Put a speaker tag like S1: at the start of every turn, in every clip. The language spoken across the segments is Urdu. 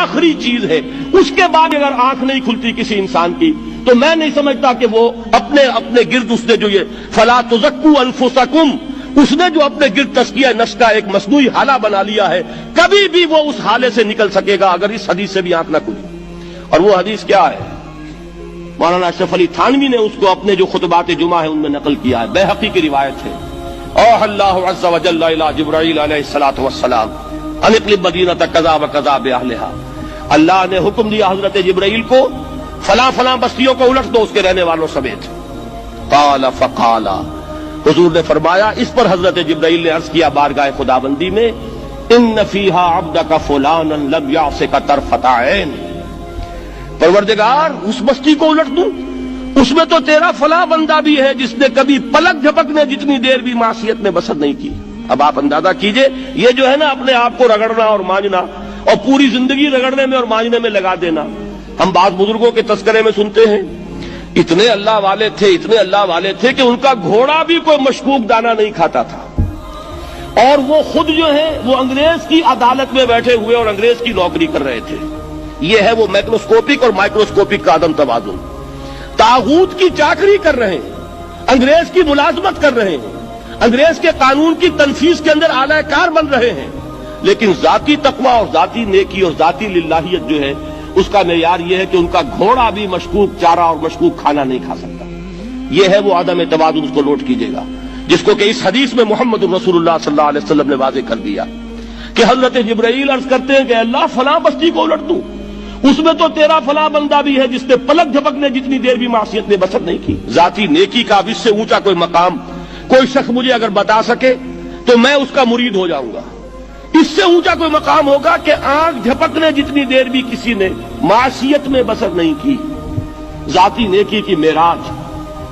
S1: آخری چیز ہے، اس کے بعد اگر آنکھ نہیں کھلتی کسی انسان کی تو میں نہیں سمجھتا کہ وہ اپنے گرد اس نے جو یہ فلا تزکوا انفسکم، اس نے جو اپنے گرد تزکیہ نفس کا ایک مصنوعی حالہ بنا لیا ہے، کبھی بھی وہ اس حالے سے نکل سکے گا اگر اس حدیث سے بھی آنکھ نہ کھلی۔ اور وہ حدیث کیا ہے؟ مولانا اشرف علی تھانوی نے اس کو اپنے جو خطبات جمعہ ہیں ان میں نقل کیا ہے، بیہقی کی روایت ہے۔ اوحى اللہ عز وجل الى جبرائیل علیہ الصلوۃ والسلام ان اقلب مدینۃ کذا وکذا باہلھا، اللہ نے حکم دیا حضرت جبرائیل کو فلاں فلاں بستیوں کو الٹ دو اس کے رہنے والوں سمیت۔ قال فقال، حضور نے فرمایا، اس پر حضرت جبرائیل نے عرض کیا بارگاہ خداوندی میں، ان فیہا عبدک فلانا لم یعصک طرفۃ عین، پروردگار اس بستی کو الٹ دوں، اس میں تو تیرا فلاں بندہ بھی ہے جس نے کبھی پلک جھپکنے جتنی دیر بھی معصیت میں بسر نہیں کی۔ اب آپ اندازہ کیجئے، یہ جو ہے نا اپنے آپ کو رگڑنا اور مانجنا اور پوری زندگی رگڑنے میں اور مانجنے میں لگا دینا، ہم بعض بزرگوں کے تذکرے میں سنتے ہیں اتنے اللہ والے تھے کہ ان کا گھوڑا بھی کوئی مشکوک دانہ نہیں کھاتا تھا، اور وہ خود جو ہے وہ انگریز کی عدالت میں بیٹھے ہوئے اور انگریز کی نوکری کر رہے تھے۔ یہ ہے وہ میکروسکوپک اور مائکروسکوپک کا عدم توازن۔ طاغوت کی چاکری کر رہے ہیں، انگریز کی ملازمت کر رہے ہیں، انگریز کے قانون کی تنفیذ کے اندر اعلی کار بن رہے ہیں، لیکن ذاتی تقویٰ اور ذاتی نیکی اور ذاتی للہیت جو ہے اس کا معیار یہ ہے کہ ان کا گھوڑا بھی مشکوک چارہ اور مشکوک کھانا نہیں کھا سکتا۔ یہ ہے وہ عدم توازن، اس کو نوٹ کیجیے گا، جس کو کہ اس حدیث میں محمد رسول اللہ صلی اللہ علیہ وسلم نے واضح کر دیا کہ حضرت جبرائیل عرض کرتے ہیں کہ اللہ فلاں بستی کو الٹ دوں، اس میں تو تیرا فلاں بندہ بھی ہے جس نے پلک جھپکنے جتنی دیر بھی معصیت میں بسر نہیں کی۔ ذاتی نیکی کا اب اس سے اونچا کوئی مقام کوئی شخص مجھے اگر بتا سکے تو میں اس کا مرید ہو جاؤں گا۔ اس سے اونچا کوئی مقام ہوگا کہ آنکھ جھپکنے جتنی دیر بھی کسی نے معصیت میں بسر نہیں کی، ذاتی نیکی کی معراج۔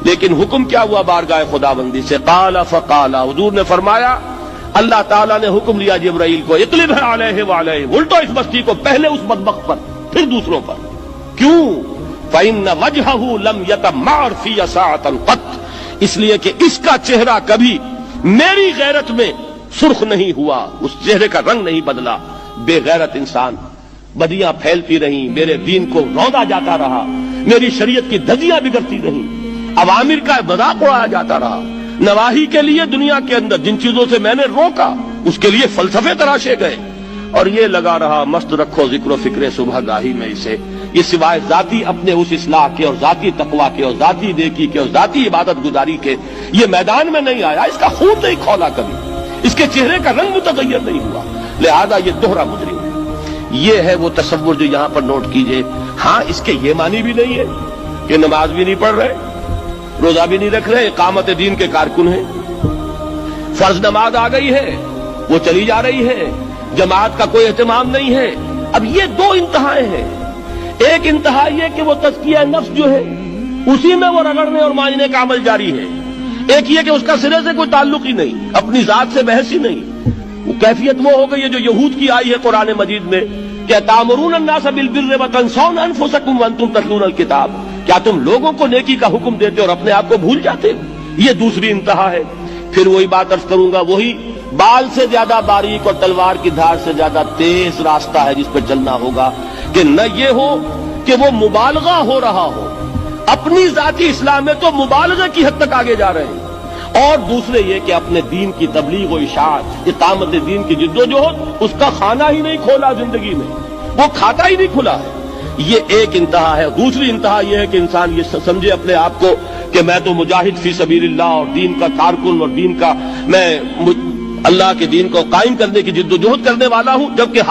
S1: لیکن حکم کیا ہوا بارگاہ خداوندی سے؟ قال فقال، حضور نے فرمایا، اللہ تعالیٰ نے حکم لیا جبرائیل کو، اقلب علیہ وعلیہ، الٹو اس بستی کو، پہلے اس بدبخت پر پھر دوسروں پر۔ کیوں؟ فإن وجهه لم يتمعر في ساعة قط، اس لیے کہ اس کا چہرہ کبھی میری غیرت میں سرخ نہیں ہوا، اس چہرے کا رنگ نہیں بدلا۔ بے غیرت انسان، بدیاں پھیلتی رہیں، میرے دین کو روندا جاتا رہا، میری شریعت کی دھجیاں بگڑتی رہیں، عوامر کا مذاق اڑایا جاتا رہا، نواہی کے لیے دنیا کے اندر جن چیزوں سے میں نے روکا اس کے لیے فلسفے تراشے گئے، اور یہ لگا رہا مست رکھو ذکر و فکر صبح گاہی میں اسے، یہ سوائے ذاتی اپنے اس اصلاح کے اور ذاتی تقویٰ کے اور ذاتی نیکی کے اور ذاتی عبادت گزاری کے یہ میدان میں نہیں آیا، اس کا خون نہیں کھولا کبھی، اس کے چہرے کا رنگ متغیر نہیں ہوا، لہذا یہ دوہرا مجرم ہے۔ یہ ہے وہ تصور جو یہاں پر نوٹ کیجئے۔ ہاں، اس کے یہ معنی بھی نہیں ہے کہ نماز بھی نہیں پڑھ رہے، روزہ بھی نہیں رکھ رہے، اقامت دین کے کارکن ہیں، فرض نماز آ گئی ہے وہ چلی جا رہی ہے، جماعت کا کوئی اہتمام نہیں ہے۔ اب یہ دو انتہائیں ہیں، ایک انتہا یہ کہ وہ تزکیہ نفس جو ہے اسی میں وہ رگڑنے اور مانجنے کا عمل جاری ہے، ایک یہ کہ اس کا سرے سے کوئی تعلق ہی نہیں، اپنی ذات سے بحث ہی نہیں۔ وہ کیفیت وہ ہو گئی ہے جو یہود کی آئی ہے قرآن مجید میں کہ تامرون الناس بالبر وتنسون انفسکم وانتم تتلون الکتاب، کیا تم لوگوں کو نیکی کا حکم دیتے اور اپنے آپ کو بھول جاتے ہو؟ یہ دوسری انتہا ہے۔ پھر وہی بات عرض کروں گا، وہی بال سے زیادہ باریک اور تلوار کی دھار سے زیادہ تیز راستہ ہے جس پہ چلنا ہوگا، کہ نہ یہ ہو کہ وہ مبالغہ ہو رہا ہو، اپنی ذاتی اصلاح میں تو مبالغہ کی حد تک آگے جا رہے ہیں، اور دوسرے یہ کہ اپنے دین کی تبلیغ و اشاعت، اقامت دین کی جد و جہد، اس کا کھانا ہی نہیں کھولا زندگی میں، وہ کھاتا ہی نہیں کھلا ہے۔ یہ ایک انتہا ہے۔ دوسری انتہا یہ ہے کہ انسان یہ سمجھے اپنے آپ کو کہ میں تو مجاہد فی سبیل اللہ اور دین کا کارکن اور دین کا میں اللہ کے دین کو قائم کرنے کی جد و جہد کرنے والا ہوں، جبکہ